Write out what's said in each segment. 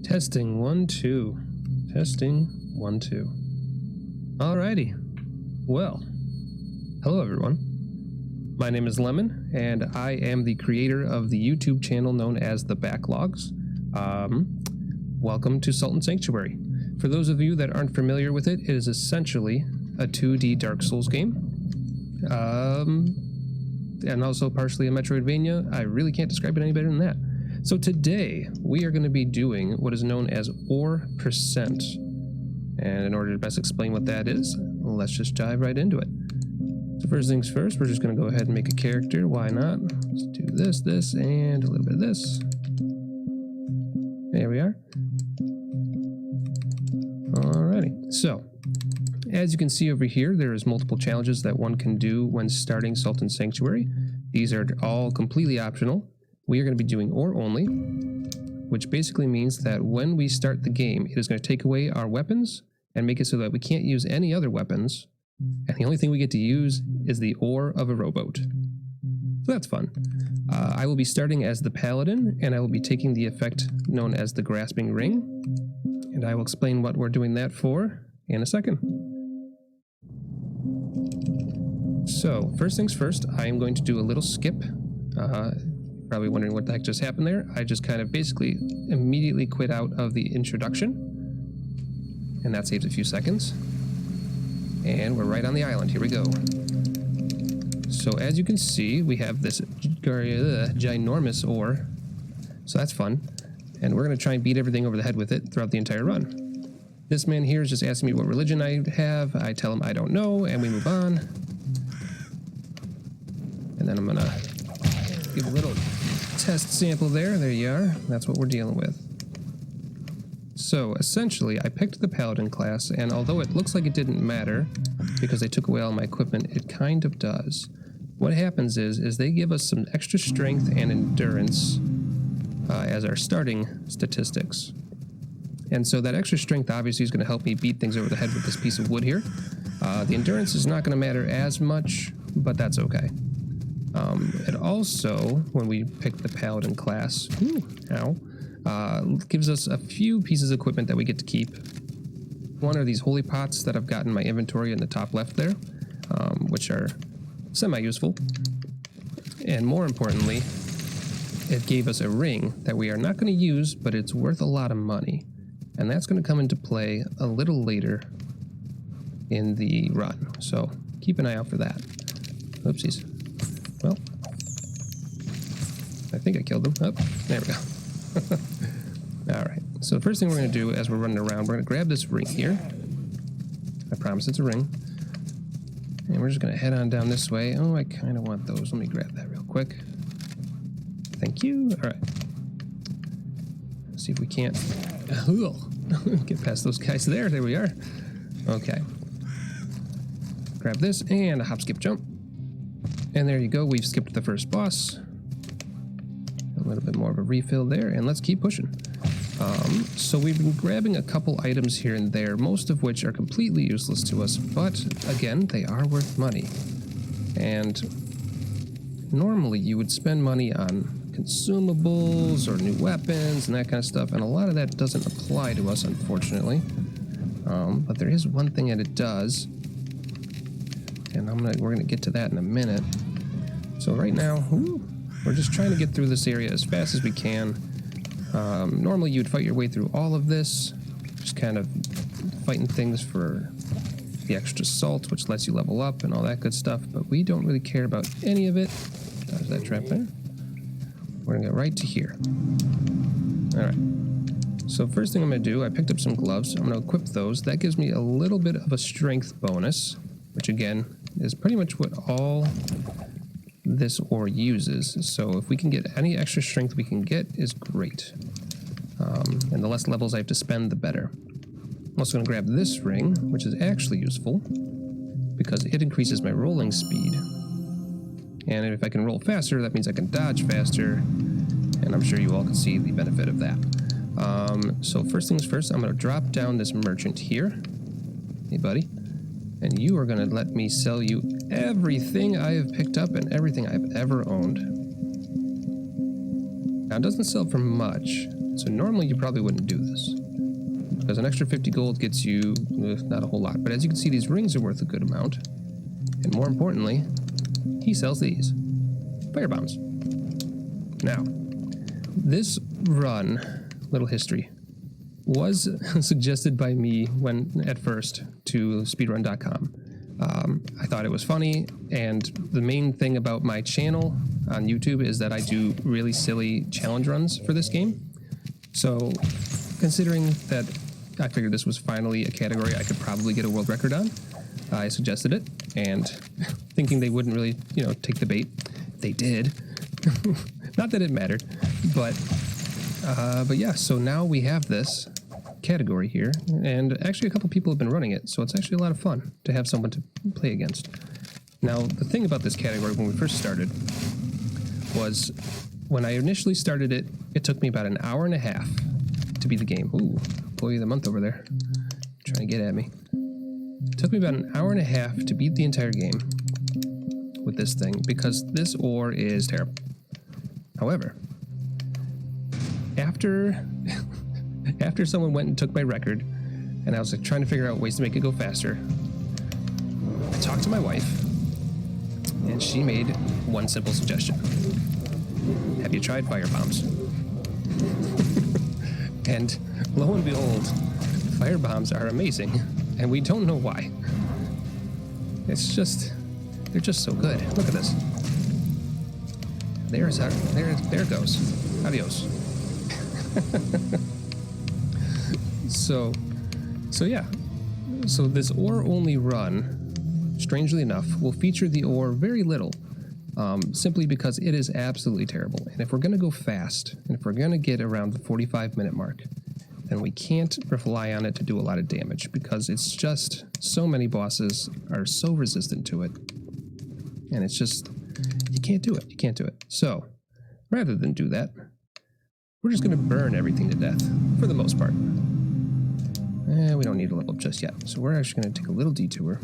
Testing 1 2. Testing 1 2. Alrighty. Well, hello everyone. My name is Lemon, and I am the creator of the YouTube channel known as TheBacklogs. Welcome to Sultan Sanctuary. For those of you that aren't familiar with it, it is essentially a 2D Dark Souls game. And also partially a Metroidvania. I really can't describe it any better than that. So today, we are going to be doing what is known as or percent. And in order to best explain what that is, let's just dive right into it. So first things first, we're just going to go ahead and make a character. Why not? Let's do this, and a little bit of this. There we are. Alrighty. So, as you can see over here, there is multiple challenges that one can do when starting Sultan Sanctuary. These are all completely optional. We are going to be doing or only, which basically means that when we start the game, it is going to take away our weapons and make it so that we can't use any other weapons. And the only thing we get to use is the oar of a rowboat. So that's fun. I will be starting as the paladin, and I will be taking the effect known as the grasping ring. And I will explain what we're doing that for in a second. So first things first, I am going to do a little skip. Probably wondering what the heck just happened there. I just kind of basically immediately quit out of the introduction, and that saves a few seconds. And we're right on the island. Here we go. So as you can see, we have this ginormous ore. So that's fun. And we're going to try and beat everything over the head with it throughout the entire run. This man here is just asking me what religion I have. I tell him I don't know, and we move on. And then I'm going to give a little test sample there. There you are. That's what we're dealing with. So essentially, I picked the paladin class, and although it looks like it didn't matter because they took away all my equipment, it kind of does. What happens is they give us some extra strength and endurance as our starting statistics. And so that extra strength obviously is going to help me beat things over the head with this piece of wood here. The endurance is not going to matter as much, but that's okay. It also, when we pick the paladin class, gives us a few pieces of equipment that we get to keep. One are these holy pots that I've got in my inventory in the top left there, which are semi-useful. And more importantly, it gave us a ring that we are not going to use, but it's worth a lot of money. And that's going to come into play a little later in the run. So keep an eye out for that. Oopsies. Well, I think I killed them. Oh, there we go. Alright, so the first thing we're going to do as we're running around, we're going to grab this ring here. I promise it's a ring. And we're just going to head on down this way. Oh, I kind of want those. Let me grab that real quick. Thank you. Alright. Let's see if we can't get past those guys there. There we are. Okay. Grab this and a hop, skip, jump. And there you go, we've skipped the first boss. A little bit more of a refill there, and let's keep pushing. So we've been grabbing a couple items here and there, most of which are completely useless to us, but again, they are worth money. And normally you would spend money on consumables or new weapons and that kind of stuff, and a lot of that doesn't apply to us, unfortunately. But there is one thing that it does. And we're gonna get to that in a minute. So right now, we're just trying to get through this area as fast as we can. Normally you'd fight your way through all of this, just kind of fighting things for the extra salt, which lets you level up and all that good stuff, but we don't really care about any of it. There's that trap there. We're gonna go right to here. Alright. So first thing I'm gonna do, I picked up some gloves. I'm gonna equip those. That gives me a little bit of a strength bonus, which again is pretty much what all this ore uses. So if we can get any extra strength we can get is great. And the less levels I have to spend, the better. I'm also going to grab this ring, which is actually useful because it increases my rolling speed. And if I can roll faster, that means I can dodge faster. And I'm sure you all can see the benefit of that. So first things first, I'm going to drop down this merchant here. Hey, buddy. And you are going to let me sell you everything I have picked up and everything I've ever owned. Now, it doesn't sell for much, So normally you probably wouldn't do this, because an extra 50 gold gets you not a whole lot. But as you can see, these rings are worth a good amount. And more importantly, he sells these. Fire bombs. Now, this run, little history, was suggested by me at first to speedrun.com. I thought it was funny, and the main thing about my channel on YouTube is that I do really silly challenge runs for this game. So, considering that I figured this was finally a category I could probably get a world record on, I suggested it, and thinking they wouldn't really, take the bait, they did. Not that it mattered, but yeah, so now we have this category here, and actually a couple people have been running it, so it's actually a lot of fun to have someone to play against. Now, the thing about this category when we first started was when I initially started it, it took me about an hour and a half to beat the game. Ooh, employee of the month over there, trying to get at me. It took me about an hour and a half to beat the entire game with this thing, because this ore is terrible. However, after someone went and took my record, and I was trying to figure out ways to make it go faster, I talked to my wife, and she made one simple suggestion. Have you tried fire bombs? And lo and behold, fire bombs are amazing, and we don't know why. They're just so good. Look at this. There it goes. Adios. So yeah. So this ore only run, strangely enough, will feature the ore very little, simply because it is absolutely terrible. And if we're going to go fast, and if we're going to get around the 45-minute mark, then we can't rely on it to do a lot of damage, because it's just so many bosses are so resistant to it. And it's just, you can't do it. So, rather than do that, we're just going to burn everything to death, for the most part. We don't need to level up just yet, so we're actually going to take a little detour.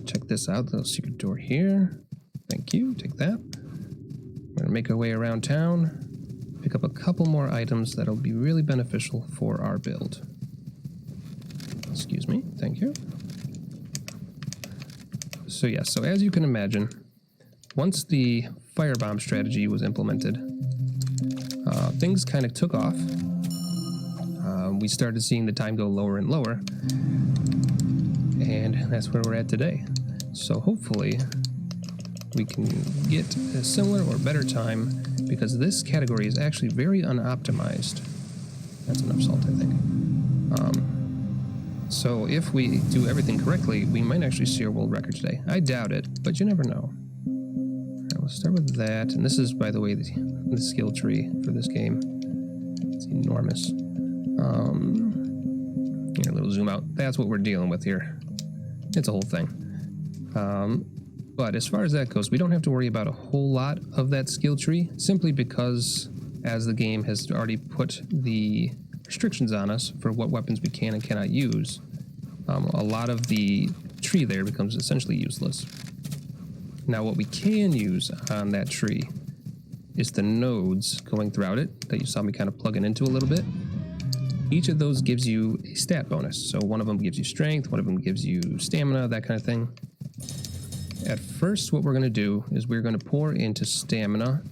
Check this out, little secret door here. Thank you, take that. We're going to make our way around town, pick up a couple more items that'll be really beneficial for our build. Excuse me, thank you. So yeah, so as you can imagine, once the firebomb strategy was implemented, things kind of took off. We started seeing the time go lower and lower, and that's where we're at today. So hopefully we can get a similar or better time, because this category is actually very unoptimized. That's enough salt, I think. So if we do everything correctly, we might actually see our world record today. I doubt it, but you never know. Alright, we'll start with that. And this is, by the way, the skill tree for this game. It's enormous. Here, a little zoom out. That's what we're dealing with here. It's a whole thing. But as far as that goes, we don't have to worry about a whole lot of that skill tree, simply because as the game has already put the restrictions on us for what weapons we can and cannot use, a lot of the tree there becomes essentially useless. Now, what we can use on that tree is the nodes going throughout it that you saw me kind of plugging into a little bit. Each of those gives you a stat bonus. So one of them gives you strength, one of them gives you stamina, that kind of thing. At first, what we're going to do is we're going to pour into stamina,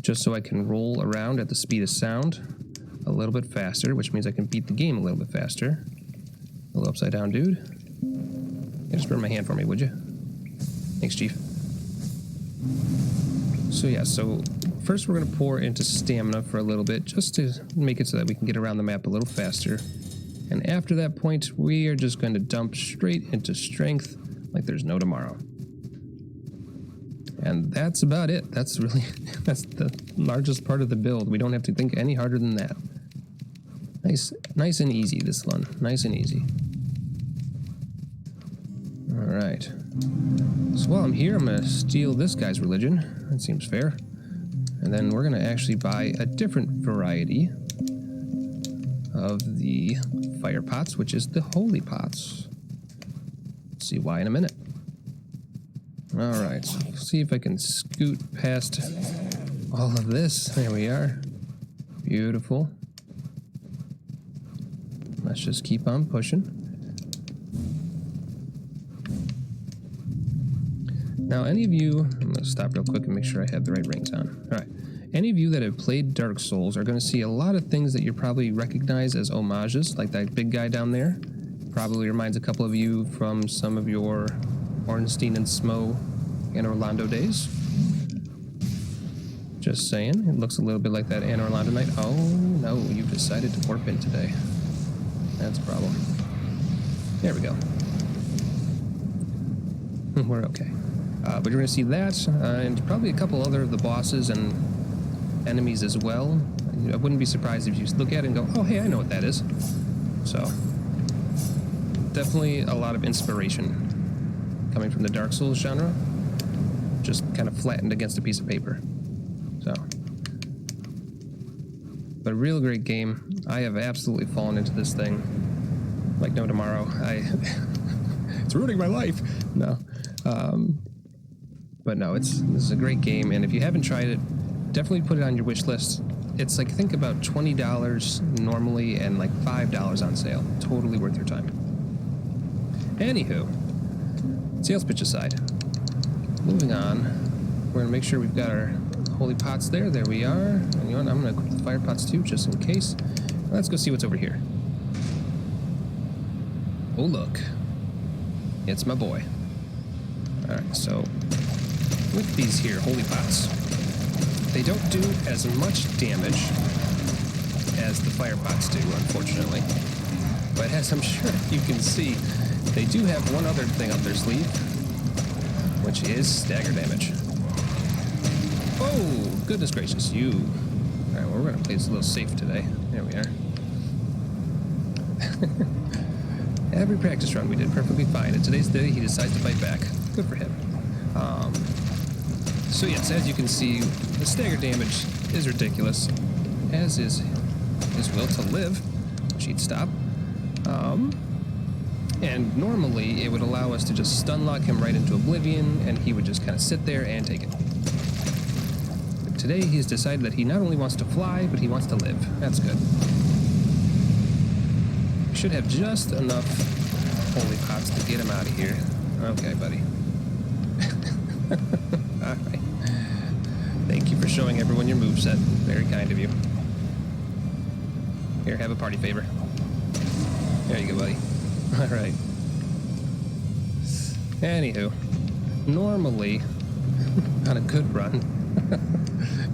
just so I can roll around at the speed of sound a little bit faster, which means I can beat the game a little bit faster. A little upside down, dude. Yeah, just burn my hand for me, would you? Thanks, Chief. So yeah, so first we're going to pour into stamina for a little bit, just to make it so that we can get around the map a little faster. And after that point, we are just going to dump straight into strength like there's no tomorrow. And that's about it. That's the largest part of the build. We don't have to think any harder than that. Nice and easy, this one. Nice and easy. Alright. So while I'm here, I'm going to steal this guy's religion. That seems fair. And then we're going to actually buy a different variety of the fire pots, which is the holy pots. See why in a minute. Alright, so see if I can scoot past all of this. There we are. Beautiful. Let's just keep on pushing. Now, any of you, I'm going to stop real quick and make sure I have the right rings on. All right. Any of you that have played Dark Souls are going to see a lot of things that you probably recognize as homages, like that big guy down there. Probably reminds a couple of you from some of your Ornstein and Smo and Orlando days. Just saying, it looks a little bit like that Anne Orlando night. Oh no, you've decided to warp in today. That's a problem. There we go. We're okay. But you're going to see that, and probably a couple other of the bosses and enemies as well. I wouldn't be surprised if you look at it and go, oh hey, I know what that is. So, definitely a lot of inspiration coming from the Dark Souls genre. Just kind of flattened against a piece of paper. So, but a real great game. I have absolutely fallen into this thing like no tomorrow. It's ruining my life. No, but no, this is a great game, and if you haven't tried it, definitely put it on your wish list. It's like, I think about $20 normally and like $5 on sale. Totally worth your time. Anywho, sales pitch aside, moving on, we're gonna make sure we've got our holy pots there. There we are. And you know what? I'm going to equip the fire pots too, just in case. Let's go see what's over here. Oh, look. It's my boy. Alright, so with these here holy pots, they don't do as much damage as the fire pots do, unfortunately. But as I'm sure you can see, they do have one other thing up their sleeve, which is stagger damage. Oh, goodness gracious, you. Alright, well, we're going to play this a little safe today. There we are. Every practice run we did perfectly fine, and today's the day he decides to fight back. Good for him. So yes, as you can see, the stagger damage is ridiculous, as is his will to live, which he'd stop. And normally it would allow us to just stun lock him right into oblivion, and he would just kind of sit there and take it. Today, he's decided that he not only wants to fly, but he wants to live. That's good. We should have just enough holy pots to get him out of here. Okay, buddy. Alright. Thank you for showing everyone your moveset. Very kind of you. Here, have a party favor. There you go, buddy. Alright. Anywho, normally, on a good run,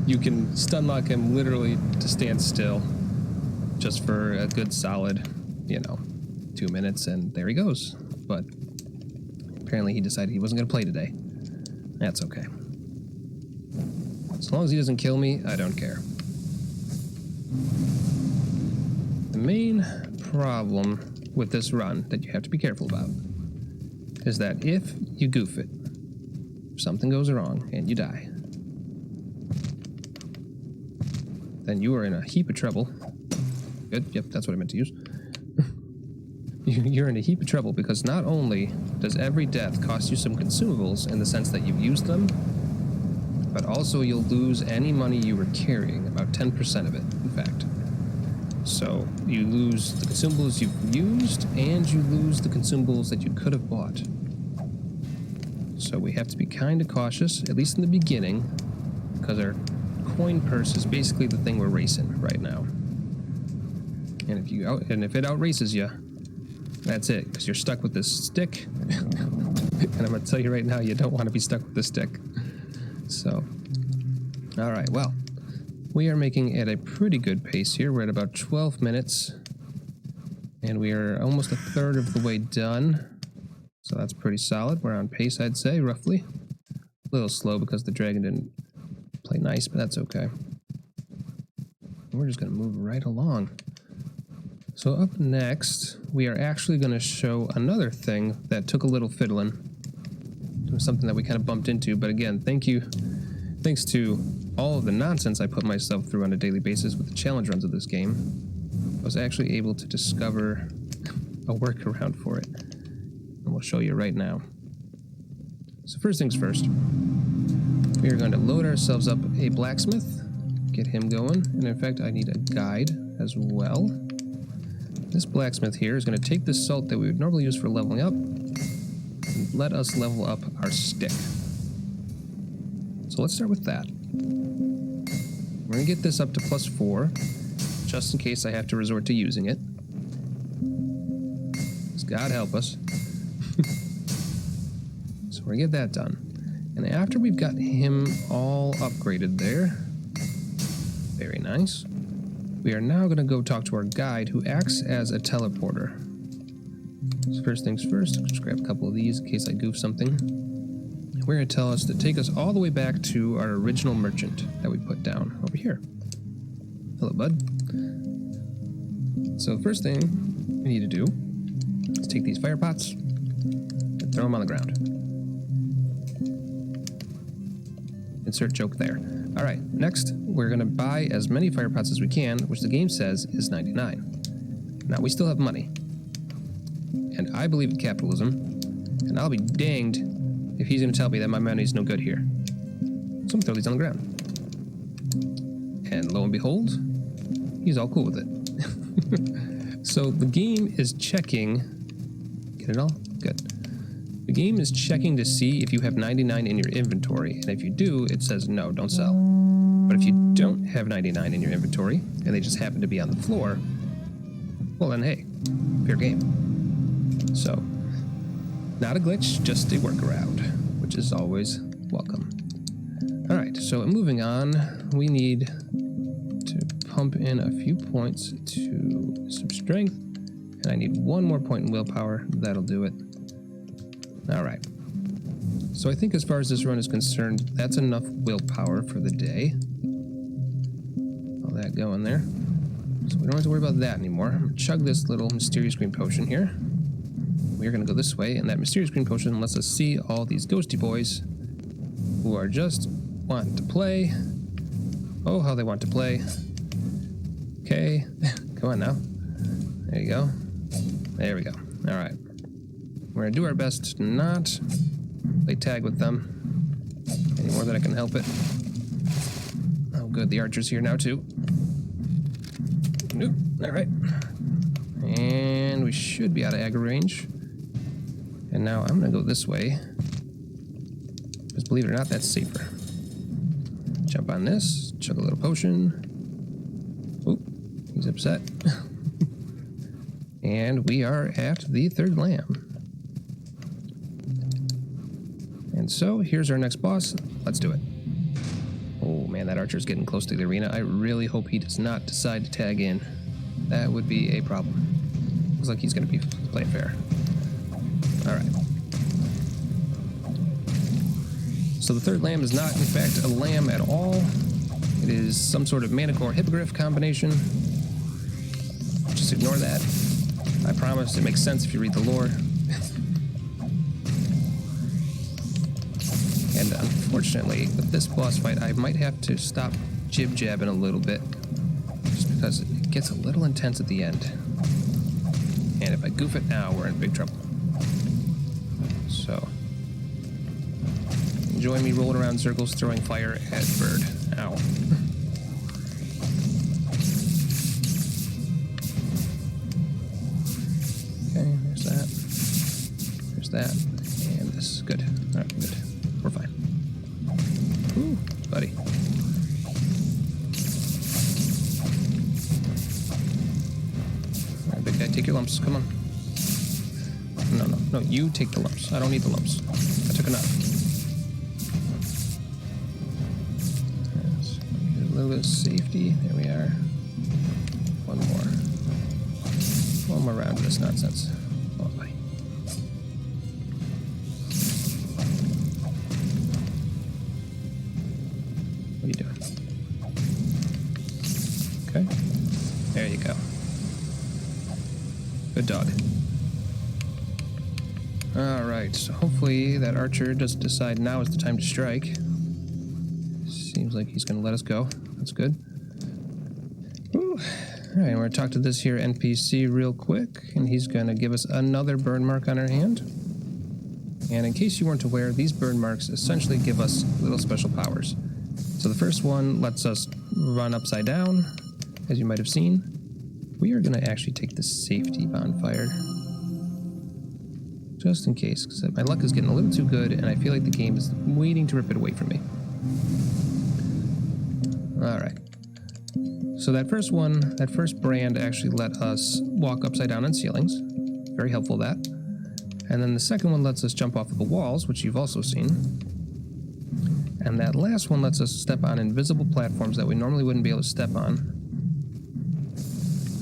you can stun lock him literally to stand still just for a good solid, 2 minutes, and there he goes. But apparently he decided he wasn't going to play today. That's okay. As long as he doesn't kill me, I don't care. The main problem with this run that you have to be careful about is that if you goof it, something goes wrong and you die, then you are in a heap of trouble. Good, yep, that's what I meant to use. You're in a heap of trouble because not only does every death cost you some consumables in the sense that you've used them, but also you'll lose any money you were carrying, about 10% of it, in fact. So you lose the consumables you've used, and you lose the consumables that you could have bought. So we have to be kind of cautious, at least in the beginning, because our coin purse is basically the thing we're racing right now. And if it outraces you, that's it, because you're stuck with this stick. And I'm going to tell you right now, you don't want to be stuck with this stick. So, all right, well, we are making at a pretty good pace here. We're at about 12 minutes, and we are almost a third of the way done. So that's pretty solid. We're on pace, I'd say, roughly. A little slow because the dragon didn't play nice, but that's okay. We're just going to move right along. So up next, we are actually going to show another thing that took a little fiddling. It was something that we kind of bumped into, but again, thanks to all of the nonsense I put myself through on a daily basis with the challenge runs of this game, I was actually able to discover a workaround for it. And we'll show you right now. So first things first, we are going to load ourselves up a blacksmith, get him going. And in fact, I need a guide as well. This blacksmith here is going to take this salt that we would normally use for leveling up and let us level up our stick. So let's start with that. We're going to get this up to +4, just in case I have to resort to using it. God help us. So we're going to get that done. And after we've got him all upgraded there, very nice, we are now going to go talk to our guide who acts as a teleporter. So first things first, I'll just grab a couple of these in case I goof something. We're going to tell us to take us all the way back to our original merchant that we put down over here. Hello, bud. So the first thing we need to do is take these fire pots and throw them on the ground. Insert joke there. All right, next we're going to buy as many fire pots as we can, which the game says is 99. Now we still have money. And I believe in capitalism, and I'll be danged if he's going to tell me that my money's no good here. So I'm going to throw these on the ground. And lo and behold, he's all cool with it. So the game is checking. Get it all? Good. The game is checking to see if you have 99 in your inventory, and if you do, it says no, don't sell. But if you don't have 99 in your inventory, and they just happen to be on the floor, well then hey, fair game. So, not a glitch, just a workaround, which is always welcome. Alright, so moving on, we need to pump in a few points to some strength, and I need one more point in willpower. That'll do it. Alright. So I think as far as this run is concerned, that's enough willpower for the day. All that going there. So we don't have to worry about that anymore. I'm going to chug this little mysterious green potion here. We're going to go this way, and that mysterious green potion lets us see all these ghosty boys who are just wanting to play. Oh, how they want to play. Okay. Come on now. There you go. There we go. Alright. We're going to do our best to not play tag with them any more than I can help it. Oh, good. The archer's here now, too. Nope. Alright. And we should be out of aggro range. And now I'm going to go this way. Because believe it or not, that's safer. Jump on this. Chug a little potion. Oh, he's upset. And we are at the third lamb. And so, here's our next boss. Let's do it. Oh man, that archer's getting close to the arena. I really hope he does not decide to tag in. That would be a problem. Looks like he's going to be playing fair. Alright. So the third lamb is not, in fact, a lamb at all. It is some sort of manicore hippogriff combination. Just ignore that. I promise it makes sense if you read the lore. And unfortunately, with this boss fight, I might have to stop jib-jabbing a little bit, just because it gets a little intense at the end. And if I goof it now, we're in big trouble. So, enjoy me rolling around in circles, throwing fire at bird. Ow. Okay, there's that. There's that. And this is good. Alright, good. We're fine. Ooh, buddy. Alright, big guy, take your lumps. Come on. No, you take the lumps. I don't need the lumps. I took enough. Yes. A little bit of safety. There we are. One more round of this nonsense. Come on, buddy. What are you doing? Okay. There you go. Good dog. Alright, so hopefully that archer doesn't decide now is the time to strike. Seems like he's going to let us go. That's good. Alright, we're going to talk to this here NPC real quick, and he's going to give us another burn mark on our hand. And in case you weren't aware, these burn marks essentially give us little special powers. So the first one lets us run upside down, as you might have seen. We are going to actually take the safety bonfire. Just in case, because my luck is getting a little too good, and I feel like the game is waiting to rip it away from me. Alright. So that first one, that first brand actually let us walk upside down on ceilings. Very helpful, that. And then the second one lets us jump off of the walls, which you've also seen. And that last one lets us step on invisible platforms that we normally wouldn't be able to step on,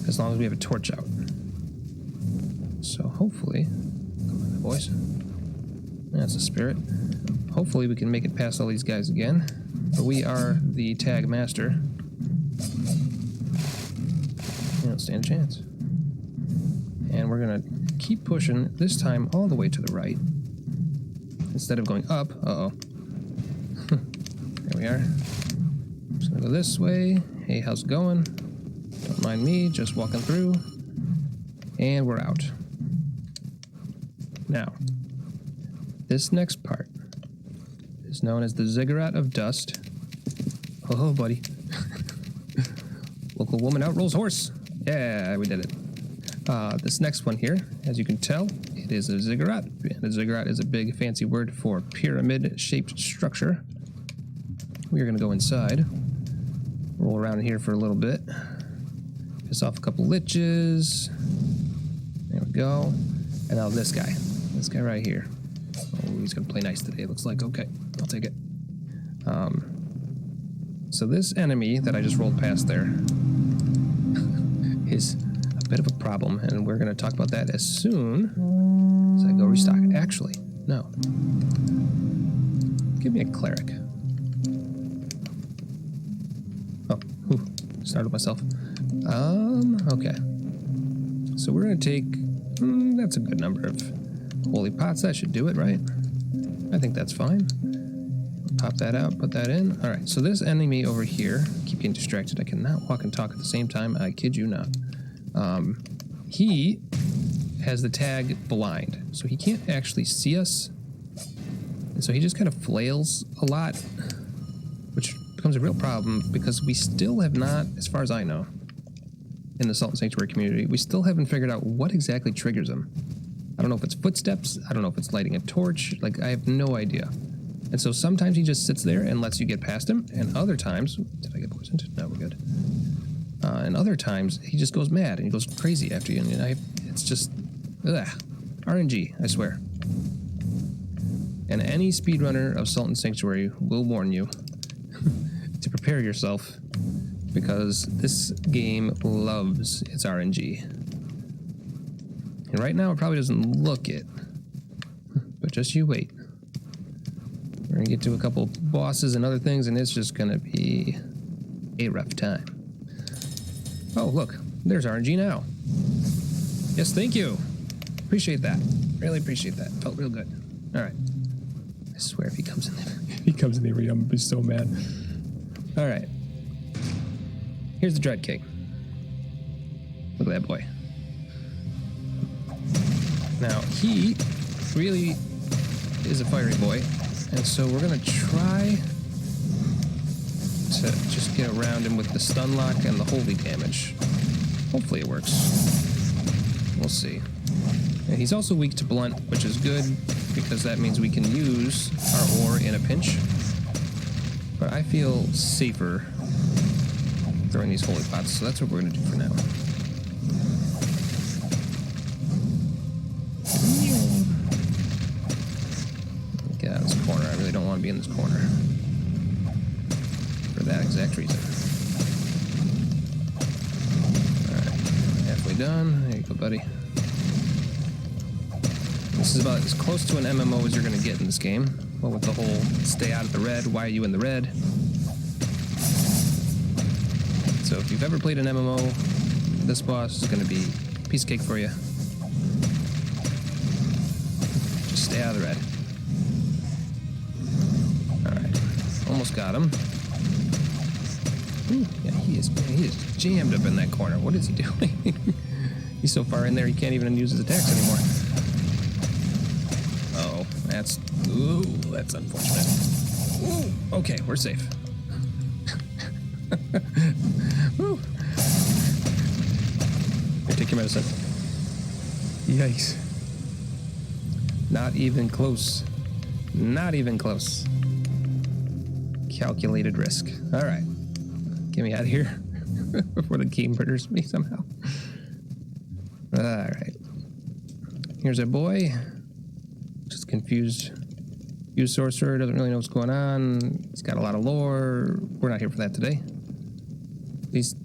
as long as we have a torch out. So hopefully, come on, boys. That's a spirit. Hopefully we can make it past all these guys again. But we are the tag master. You don't stand a chance. And we're gonna keep pushing, this time all the way to the right. Instead of going up, uh-oh. There we are. Just gonna go this way. Hey, how's it going? Don't mind me, just walking through. And we're out. Now, this next part is known as the ziggurat of dust. Oh, buddy. Local woman outrolls horse. Yeah, we did it. This next one here, as you can tell, it is a ziggurat. And a ziggurat is a big fancy word for pyramid-shaped structure. We are going to go inside, roll around here for a little bit, piss off a couple liches. There we go. And now this guy right here. Oh, he's going to play nice today, it looks like. Okay, I'll take it. So this enemy that I just rolled past there is a bit of a problem, and we're going to talk about that as soon as I go restock. Actually, no. Give me a cleric. Oh, startled myself. Okay. So we're going to take, that's a good number of holy pots. That should do it, right? I think that's fine. Pop that out, put that in. All right, so this enemy over here, keep getting distracted. I cannot walk and talk at the same time. I kid you not. He has the tag blind, so he can't actually see us. And so he just kind of flails a lot, which becomes a real problem because we still have not, as far as I know, in the Salt and Sanctuary community, we still haven't figured out what exactly triggers him. I don't know if it's footsteps. I don't know if it's lighting a torch. Like, I have no idea. And so sometimes he just sits there and lets you get past him, and other times, did I get poisoned? No, we're good. And other times, he just goes mad and he goes crazy after you, and it's just, ugh, RNG, I swear. And any speedrunner of Salt and Sanctuary will warn you to prepare yourself, because this game loves its RNG. And right now, it probably doesn't look it, but just you wait. We're gonna get to a couple bosses and other things, and it's just gonna be a rough time. Oh, look, there's RNG now. Yes, thank you. Appreciate that. Really appreciate that. Felt real good. All right. I swear, if he comes in there, I'm gonna be so mad. All right. Here's the Dread King. Look at that boy. Now, he really is a fiery boy. And so we're going to try to just get around him with the stun lock and the holy damage. Hopefully it works. We'll see. And he's also weak to blunt, which is good because that means we can use our ore in a pinch. But I feel safer throwing these holy pots, so that's what we're going to do for now. Get out of this corner. I really don't want to be in this corner. For that exact reason. Alright. Halfway done. There you go, buddy. This is about as close to an MMO as you're going to get in this game. Well, with the whole stay out of the red, why are you in the red? So if you've ever played an MMO, this boss is going to be a piece of cake for you. Just stay out of the red. Alright. Almost got him. Ooh, yeah, he is jammed up in that corner. What is he doing? He's so far in there he can't even use his attacks anymore. Uh-oh. That's unfortunate. Ooh, okay, we're safe. Woo. Here, take your medicine. Yikes. Not even close. Not even close. Calculated risk. All right. Get me out of here before the game murders me somehow. All right. Here's our boy. Just confused. Use sorcerer, doesn't really know what's going on. He's got a lot of lore. We're not here for that today. Please.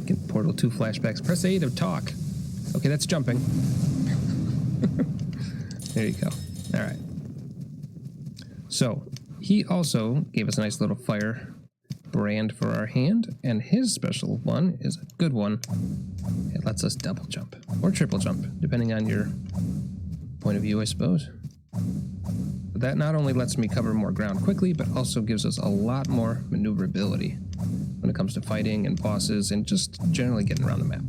Get Portal 2 flashbacks. Press A to talk. Okay, that's jumping. There you go. All right. So, he also gave us a nice little fire brand for our hand, and his special one is a good one. It lets us double jump, or triple jump, depending on your point of view, I suppose. But that not only lets me cover more ground quickly, but also gives us a lot more maneuverability when it comes to fighting and bosses and just generally getting around the map.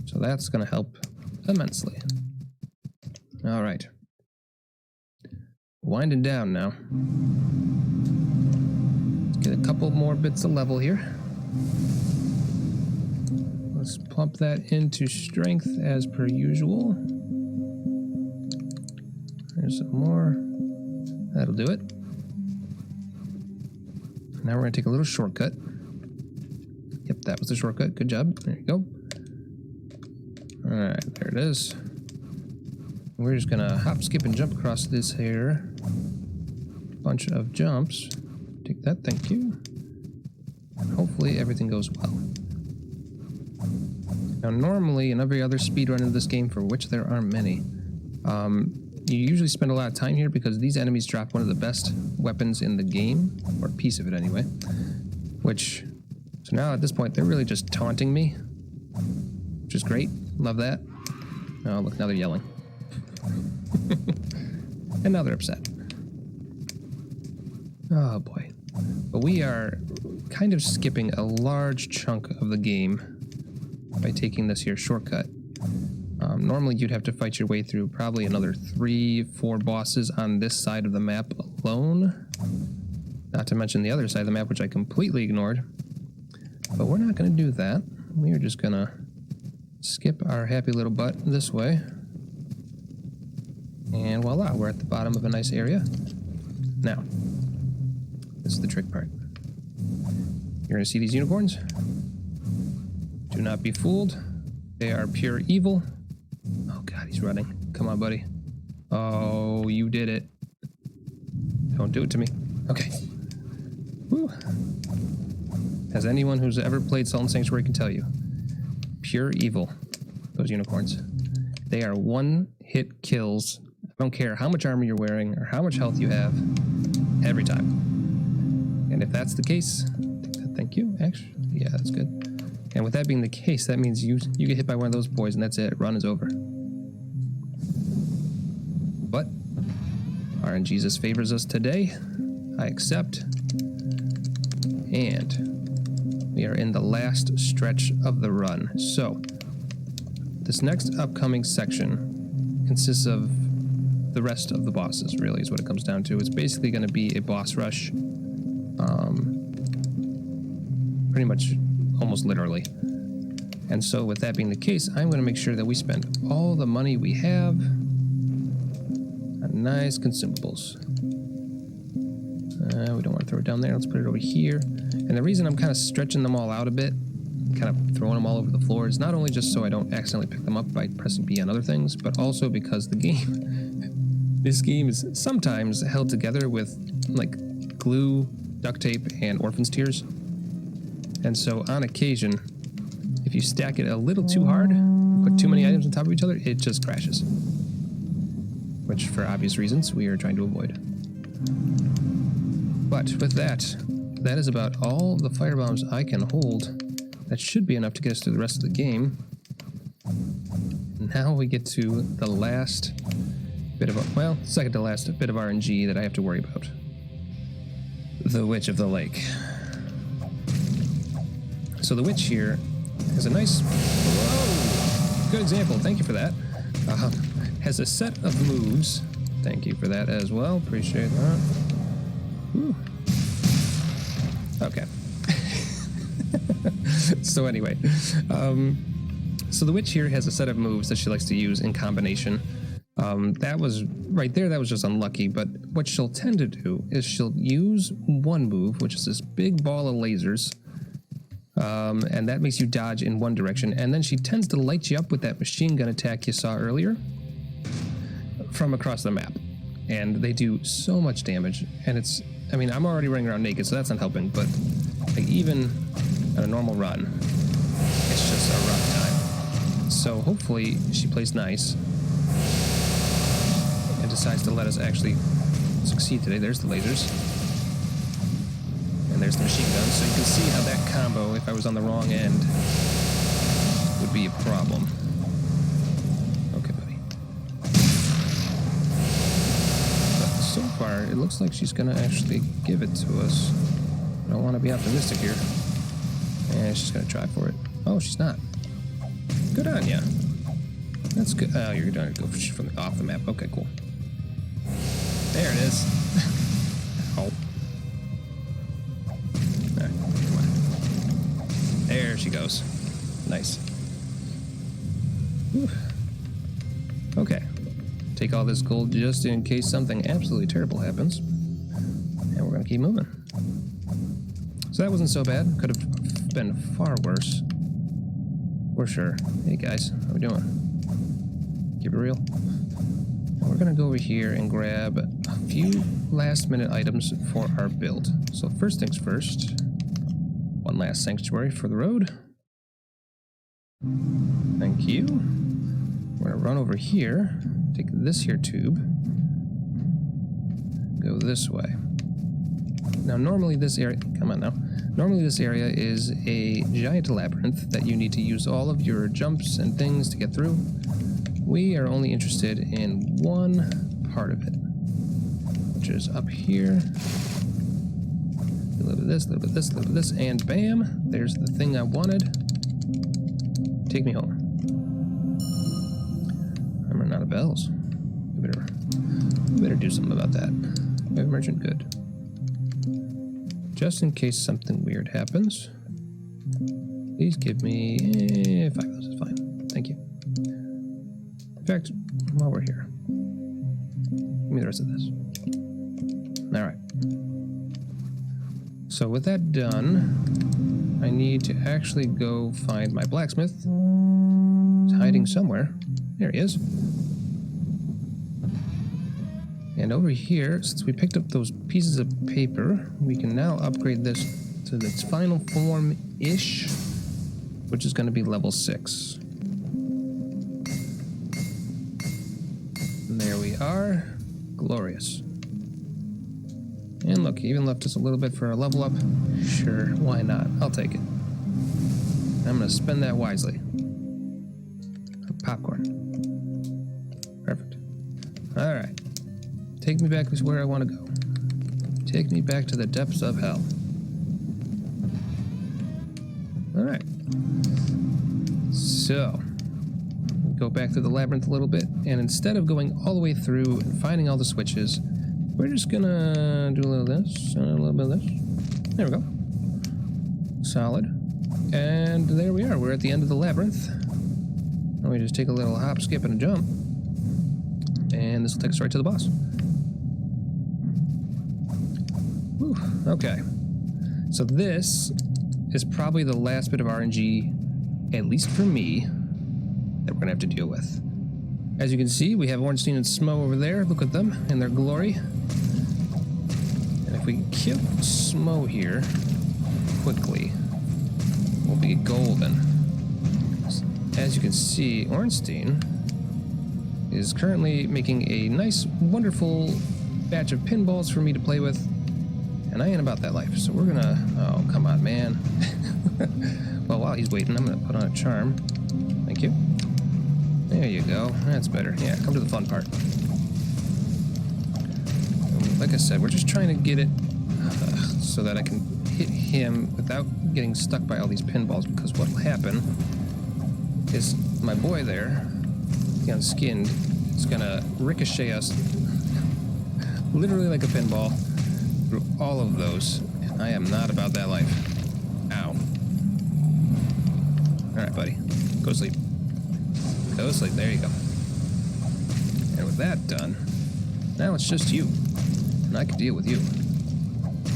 So that's going to help immensely. All right. Winding down now. Let's get a couple more bits of level here. Let's pump that into strength as per usual. There's some more. That'll do it. Now we're going to take a little shortcut. Yep, that was the shortcut. Good job. There you go. Alright, there it is. We're just going to hop, skip, and jump across this here. Bunch of jumps. Take that, thank you. And hopefully everything goes well. Now normally, in every other speedrun of this game, for which there are many, you usually spend a lot of time here because these enemies drop one of the best weapons in the game, or a piece of it anyway. So now at this point, they're really just taunting me, which is great. Love that. Oh, look, now they're yelling. And now they're upset. Oh boy. But we are kind of skipping a large chunk of the game by taking this here shortcut. Normally you'd have to fight your way through probably another 3-4 bosses on this side of the map alone. Not to mention the other side of the map, which I completely ignored. But we're not going to do that. We're just going to skip our happy little butt this way. And voila, we're at the bottom of a nice area. Now, this is the trick part. You're going to see these unicorns. Do not be fooled. They are pure evil. Oh god, he's running. Come on, buddy. Oh, you did it. Don't do it to me. Okay. Woo. As anyone who's ever played Salt and Sanctuary can tell you, pure evil, those unicorns. They are one-hit kills. I don't care how much armor you're wearing or how much health you have, every time. And if that's the case, thank you, actually. Yeah, that's good. And with that being the case, that means you get hit by one of those boys and that's it. Run is over. But RNGesus favors us today. I accept. And we are in the last stretch of the run. So this next upcoming section consists of the rest of the bosses, really, is what it comes down to. It's basically going to be a boss rush. Pretty much almost literally. And so with that being the case, I'm going to make sure that we spend all the money we have on nice consumables. We don't want to throw it down there. Let's put it over here. And the reason I'm kind of stretching them all out a bit, kind of throwing them all over the floor, is not only just so I don't accidentally pick them up by pressing B on other things, but also because this game is sometimes held together with like glue, duct tape, and orphan's tears. And so on occasion, if you stack it a little too hard, put too many items on top of each other, it just crashes. Which, for obvious reasons, we are trying to avoid. But with that, that is about all the firebombs I can hold. That should be enough to get us through the rest of the game. Now we get to the last bit of, well, second to last bit of RNG that I have to worry about. The Witch of the Lake. So the witch here has a nice, whoa, good example, thank you for that. Has a set of moves, thank you for that as well, appreciate that. Whew. So anyway, so the witch here has a set of moves that she likes to use in combination. That was right there, that was just unlucky, but what she'll tend to do is she'll use one move, which is this big ball of lasers, and that makes you dodge in one direction, and then she tends to light you up with that machine gun attack you saw earlier from across the map, and they do so much damage, and it's, I mean, I'm already running around naked, so that's not helping, but like even on a normal run, it's just a rough time. So hopefully she plays nice and decides to let us actually succeed today. There's the lasers. And there's the machine gun. So you can see how that combo, if I was on the wrong end, would be a problem. Okay, buddy. But so far, it looks like she's going to actually give it to us. I don't want to be optimistic here. And she's going to try for it. Oh, she's not. Good on ya. That's good. Oh, you're going to go from off the map. Okay, cool. There it is. Oh. Alright, come on. There she goes. Nice. Whew. Okay. Take all this gold just in case something absolutely terrible happens. And we're going to keep moving. So that wasn't so bad. Could have been far worse. For sure. Hey guys, how we doing? Keep it real. And we're gonna go over here and grab a few last minute items for our build. So first things first, one last sanctuary for the road. Thank you. We're gonna run over here, take this here tube, go this way. Now normally this area, come on now. Normally this area is a giant labyrinth that you need to use all of your jumps and things to get through. We are only interested in one part of it, which is up here. A little bit of this, a little bit of this, a little bit of this, and bam, there's the thing I wanted. Take me home. I'm running out of bells. We better do something about that. We have merchant good. Just in case something weird happens, please give me 5 bells is fine. Thank you. In fact, while we're here, give me the rest of this. All right. So with that done, I need to actually go find my blacksmith. He's hiding somewhere. There he is. And over here, since we picked up those pieces of paper, we can now upgrade this to its final form-ish, which is going to be level 6. And there we are. Glorious. And look, he even left us a little bit for a level up. Sure, why not? I'll take it. I'm going to spend that wisely. Popcorn. Perfect. All right. Take me back to where I want to go. Take me back to the depths of hell. All right. So, go back through the labyrinth a little bit, and instead of going all the way through and finding all the switches, we're just gonna do a little of this, and a little bit of this. There we go. Solid. And there we are. We're at the end of the labyrinth. Now we just take a little hop, skip, and a jump. And this will take us right to the boss. Whew, okay. So this is probably the last bit of RNG, at least for me, that we're gonna have to deal with. As you can see, we have Ornstein and Smo over there. Look at them in their glory. And if we can kill Smo here quickly, we'll be golden. As you can see, Ornstein is currently making a nice, wonderful batch of pinballs for me to play with, and I ain't about that life, so we're gonna, oh, come on, man. Well, while he's waiting, I'm gonna put on a charm. Thank you. There you go, that's better. Yeah, come to the fun part. Like I said, we're just trying to get it so that I can hit him without getting stuck by all these pinballs, because what will happen is my boy there, the Unskinned, is gonna ricochet us literally like a pinball through all of those, and I am not about that life. Ow. Alright, buddy. Go sleep. Go sleep. There you go. And with that done, now it's just you. And I can deal with you.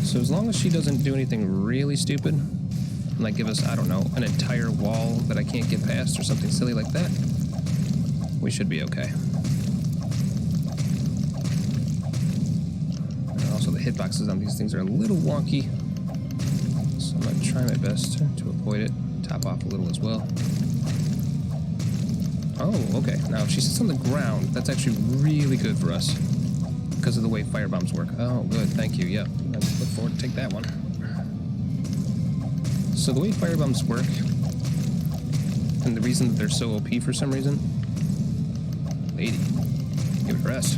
So as long as she doesn't do anything really stupid, like give us, I don't know, an entire wall that I can't get past or something silly like that, we should be okay. And also the hitboxes on these things are a little wonky, so I'm going to try my best to avoid it. Top off a little as well. Oh, okay. Now if she sits on the ground, that's actually really good for us because of the way firebombs work. Oh, good. Thank you. Yep. I look forward to take that one. So the way firebombs work, and the reason that they're so OP for some reason, lady, give it a rest.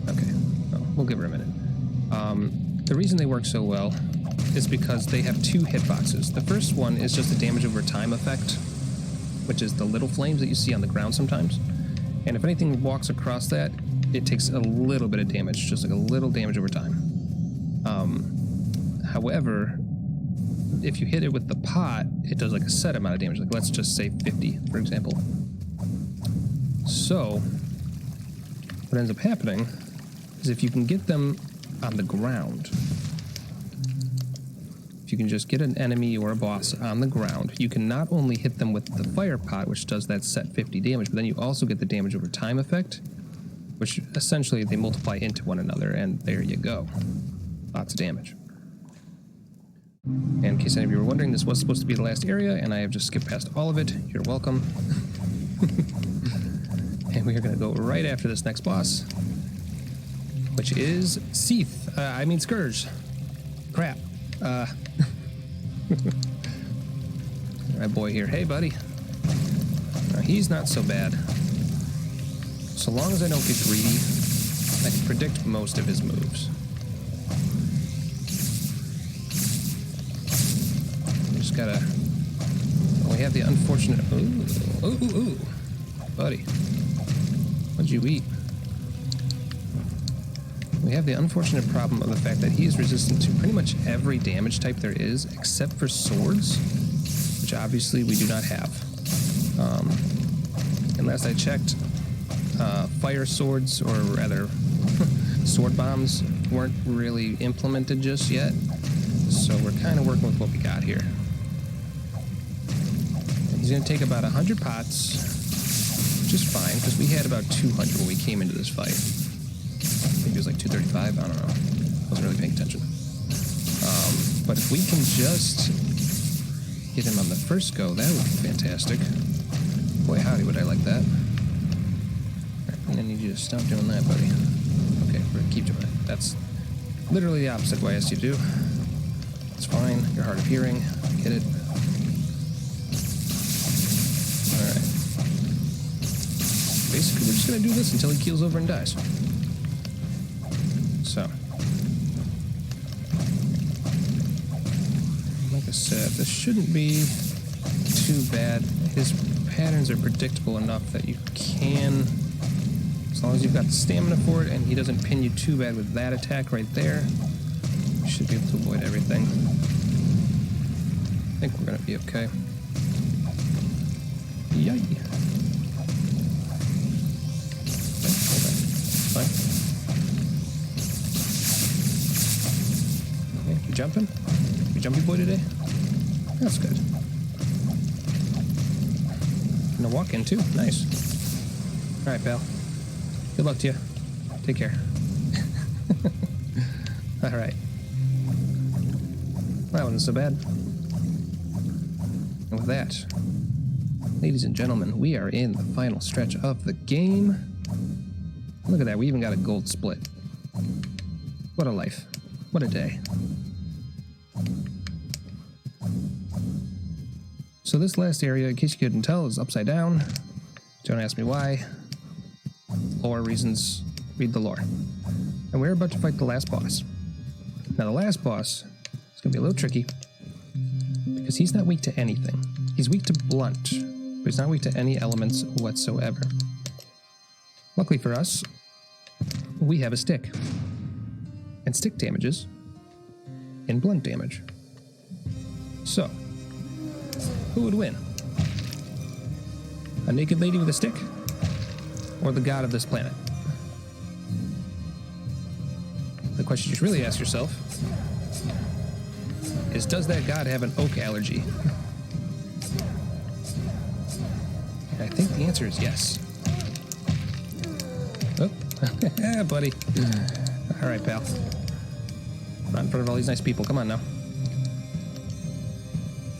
Okay, well, we'll give her a minute. The reason they work so well is because they have two hitboxes. The first one is just a damage over time effect, which is the little flames that you see on the ground sometimes. And if anything walks across that, it takes a little bit of damage, just like a little damage over time. However, if you hit it with the pot, it does like a set amount of damage. Like let's just say 50, for example. So what ends up happening is if you can get them on the ground, if you can just get an enemy or a boss on the ground, you can not only hit them with the fire pot, which does that set 50 damage, but then you also get the damage over time effect, which essentially they multiply into one another, and there you go. Lots of damage. And in case any of you were wondering, this was supposed to be the last area, and I have just skipped past all of it. You're welcome. And we are going to go right after this next boss, which is Scourge. Crap. My boy here. Hey, buddy. He's not so bad. So long as I don't get greedy, I can predict most of his moves. We just gotta... we have the unfortunate... Ooh. Buddy. What'd you eat? We have the unfortunate problem of the fact that he is resistant to pretty much every damage type there is, except for swords, which obviously we do not have. And last I checked, fire swords, or rather sword bombs, weren't really implemented just yet, so we're kind of working with what we got here. And he's going to take about 100 pots, which is fine, because we had about 200 when we came into this fight. Maybe it was like 235, I don't know. Wasn't really paying attention. But if we can just get him on the first go, that would be fantastic. Boy, howdy, would I like that. Alright, I'm gonna need you to stop doing that, buddy. Okay, we're gonna keep doing it. That's literally the opposite of what I asked you to do. It's fine, you're hard of hearing, get it. Alright. Basically, we're just gonna do this until he keels over and dies. So, like I said, this shouldn't be too bad. His patterns are predictable enough that you can, as long as you've got the stamina for it and he doesn't pin you too bad with that attack right there, you should be able to avoid everything. I think we're going to be okay. Yay! Okay, fine. Okay, you jumping? You jumpy boy today? That's good. And a walk in too. Nice. Alright, pal. Good luck to you. Take care. Alright. That wasn't so bad. And with that, ladies and gentlemen, we are in the final stretch of the game. Look at that, we even got a gold split. What a life. What a day. So this last area, in case you couldn't tell, is upside down. Don't ask me why. Lore reasons, read the lore. And we're about to fight the last boss. Now the last boss is going to be a little tricky, because he's not weak to anything. He's weak to blunt, but he's not weak to any elements whatsoever. Luckily for us, we have a stick. And stick damages in blunt damage. So, who would win? A naked lady with a stick? Or the god of this planet? The question you should really ask yourself is, does that god have an oak allergy? And I think the answer is yes. Oh, yeah, buddy. All right, pal. Not in front of all these nice people. Come on now.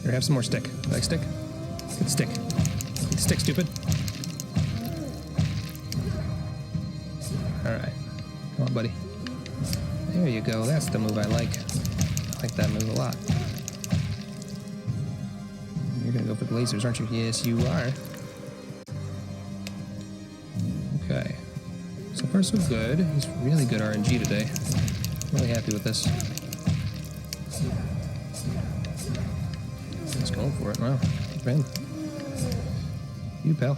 Here, have some more stick. Like stick? Get stick. Get stick, stupid. All right. Come on, buddy. There you go. That's the move I like. I like that move a lot. You're gonna go for the lasers, aren't you? Yes, you are. Okay. So far, so good. He's really good RNG today. Really happy with this. He's going for it. Wow. Good for him. You, pal.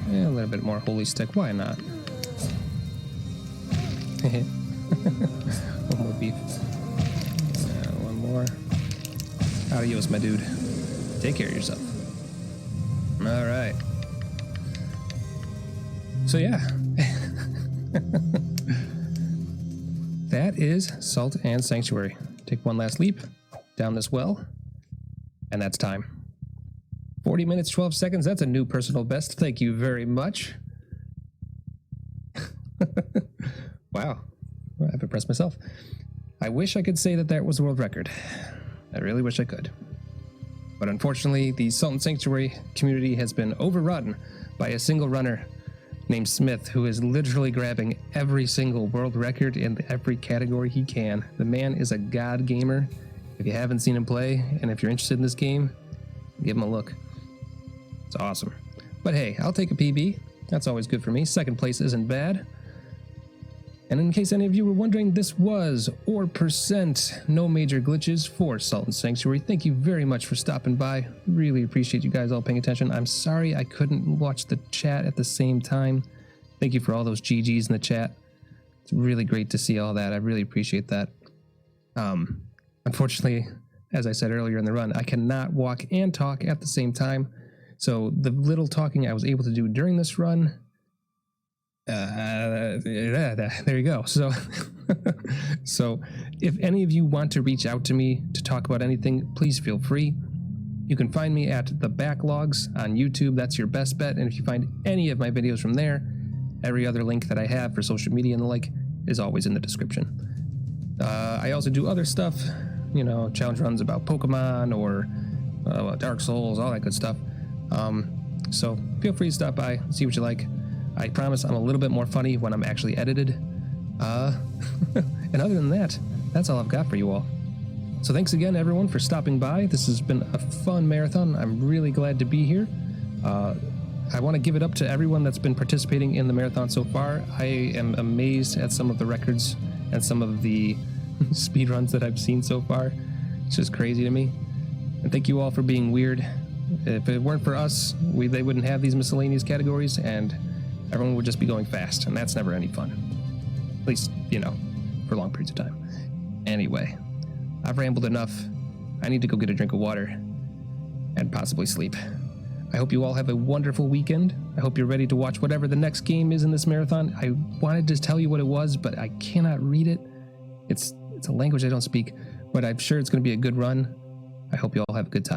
Yeah, a little bit more holy stick. Why not? One more beef. Yeah, one more. Adios, my dude. Take care of yourself. All right. So yeah. That is Salt and Sanctuary. Take one last leap down this well, and that's time. 40 minutes, 12 seconds. That's a new personal best. Thank you very much. Wow. I've impressed myself. I wish I could say that that was a world record. I really wish I could. But unfortunately, the Salt and Sanctuary community has been overrun by a single runner named Smith, who is literally grabbing every single world record in every category he can. The man is a god gamer. If you haven't seen him play, and if you're interested in this game, give him a look. It's awesome. But hey, I'll take a PB. That's always good for me. Second place isn't bad. And in case any of you were wondering, this was or % no major glitches for Salt and Sanctuary. Thank you very much for stopping by. Really appreciate you guys all paying attention. I'm sorry I couldn't watch the chat at the same time. Thank you for all those GGs in the chat. It's really great to see all that. I really appreciate that. Unfortunately, as I said earlier in the run, I cannot walk and talk at the same time. So the little talking I was able to do during this run, there you go. So, so if any of you want to reach out to me to talk about anything, please feel free. You can find me at TheBacklogs on YouTube. That's your best bet. And if you find any of my videos from there, every other link that I have for social media and the like is always in the description. I also do other stuff, you know, challenge runs about Pokemon or Dark Souls, all that good stuff. So feel free to stop by, see what you like. I promise I'm a little bit more funny when I'm actually edited. And other than that, that's all I've got for you all. So thanks again, everyone, for stopping by. This has been a fun marathon. I'm really glad to be here. I want to give it up to everyone that's been participating in the marathon so far. I am amazed at some of the records and some of the speed runs that I've seen so far. It's just crazy to me. And thank you all for being weird. If it weren't for us, they wouldn't have these miscellaneous categories, and everyone would just be going fast, and that's never any fun. At least, you know, for long periods of time. Anyway, I've rambled enough. I need to go get a drink of water and possibly sleep. I hope you all have a wonderful weekend. I hope you're ready to watch whatever the next game is in this marathon. I wanted to tell you what it was, but I cannot read it. It's a language I don't speak, but I'm sure it's going to be a good run. I hope you all have a good time.